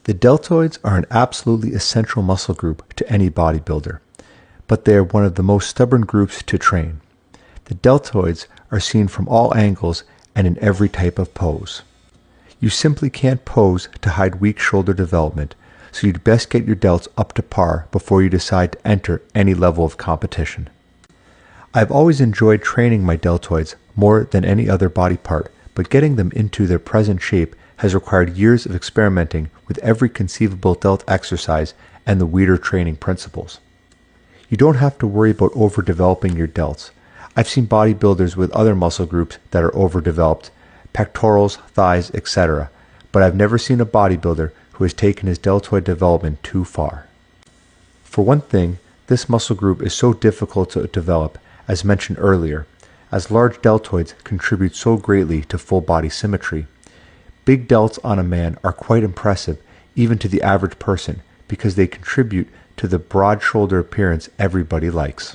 The deltoids are an absolutely essential muscle group to any bodybuilder, but they are one of the most stubborn groups to train. The deltoids are seen from all angles and in every type of pose. You simply can't pose to hide weak shoulder development, so you'd best get your delts up to par before you decide to enter any level of competition. I've always enjoyed training my deltoids more than any other body part, but getting them into their present shape has required years of experimenting with every conceivable delt exercise and the weirder training principles. You don't have to worry about overdeveloping your delts. I've seen bodybuilders with other muscle groups that are overdeveloped, pectorals, thighs, etc., but I've never seen a bodybuilder who has taken his deltoid development too far. For one thing, this muscle group is so difficult to develop, as mentioned earlier, as large deltoids contribute so greatly to full body symmetry. Big delts on a man are quite impressive, even to the average person, because they contribute to the broad shoulder appearance everybody likes.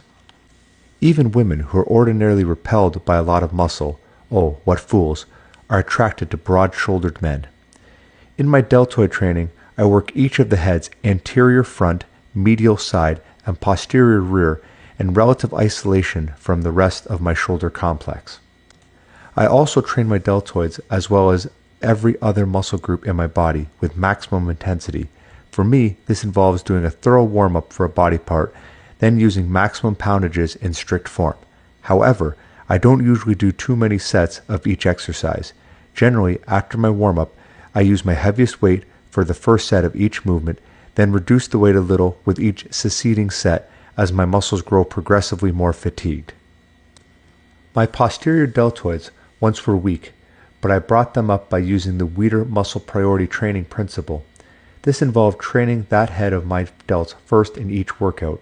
Even women who are ordinarily repelled by a lot of muscle, oh, what fools, are attracted to broad-shouldered men. In my deltoid training, I work each of the head's anterior front, medial side, and posterior rear in relative isolation from the rest of my shoulder complex. I also train my deltoids as well as every other muscle group in my body with maximum intensity. For me, this involves doing a thorough warm-up for a body part, then using maximum poundages in strict form. However, I don't usually do too many sets of each exercise. Generally, after my warm-up, I use my heaviest weight for the first set of each movement, then reduce the weight a little with each succeeding set as my muscles grow progressively more fatigued. My posterior deltoids once were weak, but I brought them up by using the Weider muscle priority training principle. This involved training that head of my delts first in each workout.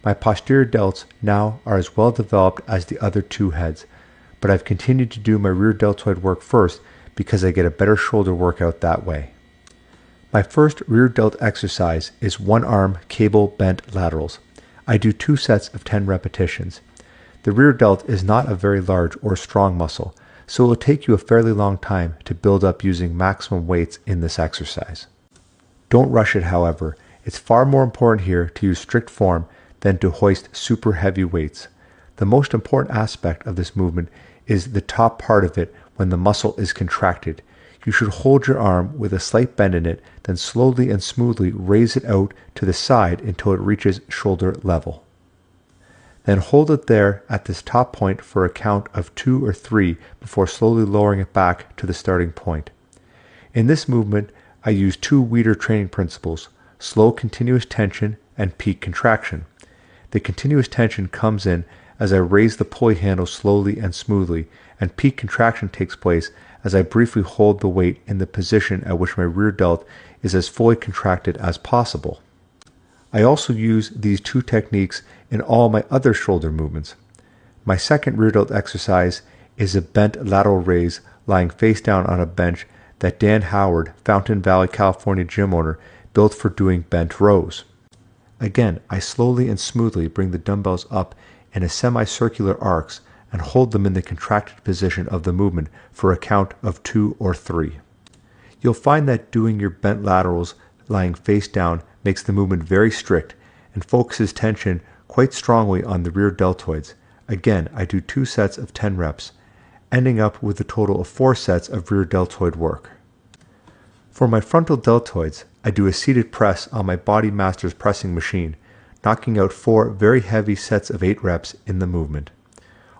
My posterior delts now are as well developed as the other two heads, but I've continued to do my rear deltoid work first because I get a better shoulder workout that way. My first rear delt exercise is one-arm cable bent laterals. I do 2 sets of 10 repetitions. The rear delt is not a very large or strong muscle, so it will take you a fairly long time to build up using maximum weights in this exercise. Don't rush it, however. It's far more important here to use strict form than to hoist super heavy weights. The most important aspect of this movement is the top part of it when the muscle is contracted. You should hold your arm with a slight bend in it, then slowly and smoothly raise it out to the side until it reaches shoulder level. Then hold it there at this top point for a count of 2 or 3 before slowly lowering it back to the starting point. In this movement, I use 2 Weider training principles, slow continuous tension and peak contraction. The continuous tension comes in as I raise the pulley handle slowly and smoothly, and peak contraction takes place as I briefly hold the weight in the position at which my rear delt is as fully contracted as possible. I also use these 2 techniques in all my other shoulder movements. My second rear delt exercise is a bent lateral raise lying face down on a bench that Dan Howard, Fountain Valley, California gym owner, built for doing bent rows. Again, I slowly and smoothly bring the dumbbells up in a semicircular arcs and hold them in the contracted position of the movement for a count of 2 or 3. You'll find that doing your bent laterals lying face down makes the movement very strict and focuses tension quite strongly on the rear deltoids. Again, I do 2 sets of 10 reps, ending up with a total of 4 sets of rear deltoid work. For my frontal deltoids, I do a seated press on my Body Masters pressing machine, knocking out 4 very heavy sets of 8 reps in the movement.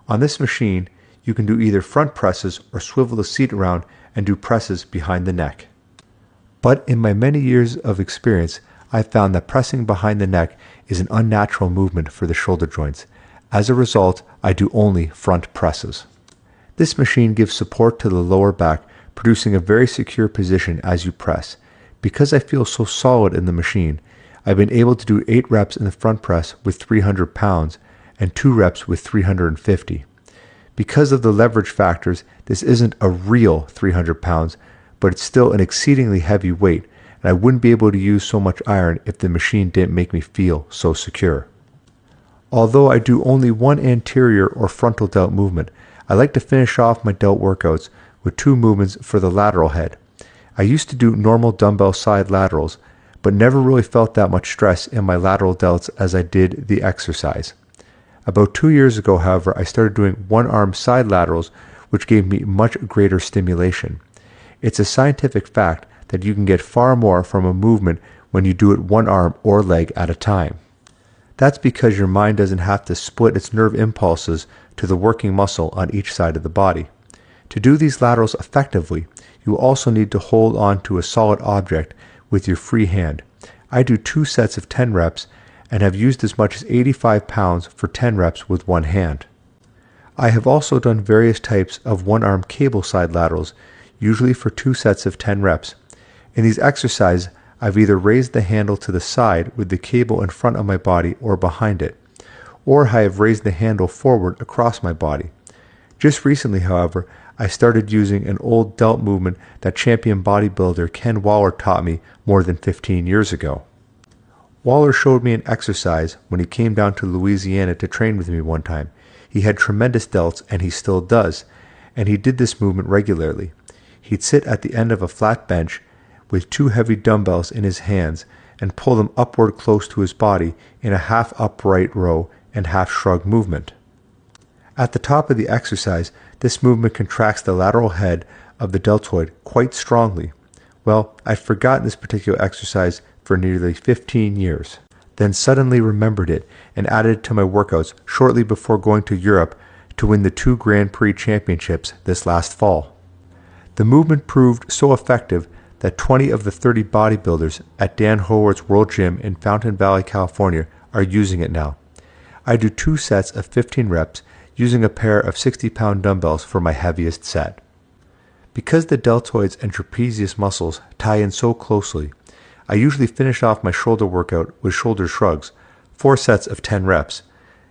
On this machine, you can do either front presses or swivel the seat around and do presses behind the neck. But in my many years of experience, I've found that pressing behind the neck is an unnatural movement for the shoulder joints. As a result, I do only front presses. This machine gives support to the lower back, producing a very secure position as you press. Because I feel so solid in the machine, I've been able to do 8 reps in the front press with 300 pounds and 2 reps with 350. Because of the leverage factors, this isn't a real 300 pounds, but it's still an exceedingly heavy weight, and I wouldn't be able to use so much iron if the machine didn't make me feel so secure. Although I do only one anterior or frontal delt movement, I like to finish off my delt workouts with 2 movements for the lateral head. I used to do normal dumbbell side laterals, but never really felt that much stress in my lateral delts as I did the exercise. About 2 years ago, however, I started doing one-arm side laterals, which gave me much greater stimulation. It's a scientific fact that you can get far more from a movement when you do it one arm or leg at a time. That's because your mind doesn't have to split its nerve impulses to the working muscle on each side of the body. To do these laterals effectively, you also need to hold on to a solid object with your free hand. I do 2 sets of 10 reps and have used as much as 85 pounds for 10 reps with one hand. I have also done various types of one-arm cable side laterals, usually for 2 sets of 10 reps. In these exercises, I've either raised the handle to the side with the cable in front of my body or behind it, or I have raised the handle forward across my body. Just recently, however, I started using an old delt movement that champion bodybuilder Ken Waller taught me more than 15 years ago. Waller showed me an exercise when he came down to Louisiana to train with me one time. He had tremendous delts, and he still does, and he did this movement regularly. He'd sit at the end of a flat bench with 2 heavy dumbbells in his hands and pull them upward close to his body in a half upright row and half shrug movement. At the top of the exercise, this movement contracts the lateral head of the deltoid quite strongly. Well, I'd forgotten this particular exercise for nearly 15 years, then suddenly remembered it and added it to my workouts shortly before going to Europe to win the 2 Grand Prix championships this last fall. The movement proved so effective that 20 of the 30 bodybuilders at Dan Howard's World Gym in Fountain Valley, California are using it now. I do 2 sets of 15 reps using a pair of 60-pound dumbbells for my heaviest set. Because the deltoids and trapezius muscles tie in so closely, I usually finish off my shoulder workout with shoulder shrugs, 4 sets of 10 reps,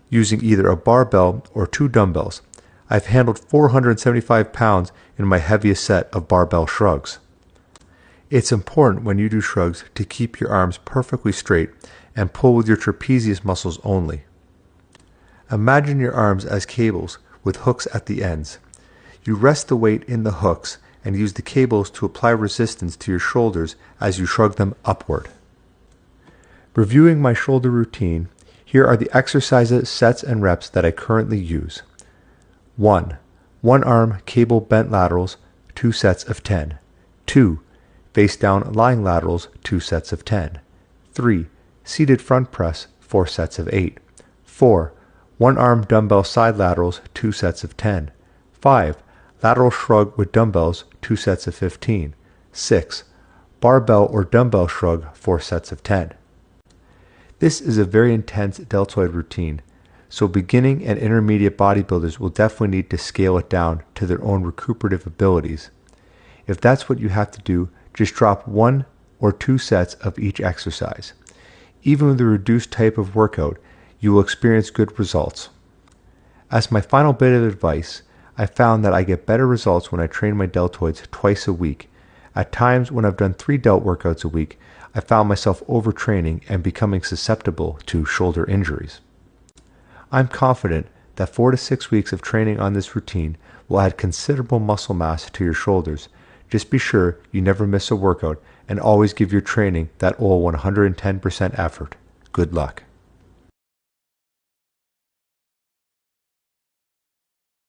using either a barbell or 2 dumbbells. I've handled 475 pounds in my heaviest set of barbell shrugs. It's important when you do shrugs to keep your arms perfectly straight and pull with your trapezius muscles only. Imagine your arms as cables with hooks at the ends. You rest the weight in the hooks and use the cables to apply resistance to your shoulders as you shrug them upward. Reviewing my shoulder routine, here are the exercises, sets, and reps that I currently use. 1. One-arm cable bent laterals, 2 sets of 10. 2. Face down lying laterals, 2 sets of 10. 3. Seated front press, 4 sets of 8. 4. One-arm dumbbell side laterals, 2 sets of 10. 5. Lateral shrug with dumbbells, 2 sets of 15. 6. Barbell or dumbbell shrug, 4 sets of 10. This is a very intense deltoid routine, so beginning and intermediate bodybuilders will definitely need to scale it down to their own recuperative abilities. If that's what you have to do, just drop 1 or 2 sets of each exercise. Even with a reduced type of workout, you will experience good results. As my final bit of advice, I found that I get better results when I train my deltoids twice a week. At times when I've done 3 delt workouts a week, I found myself overtraining and becoming susceptible to shoulder injuries. I'm confident that 4 to 6 weeks of training on this routine will add considerable muscle mass to your shoulders. Just be sure you never miss a workout and always give your training that all 110% effort. Good luck.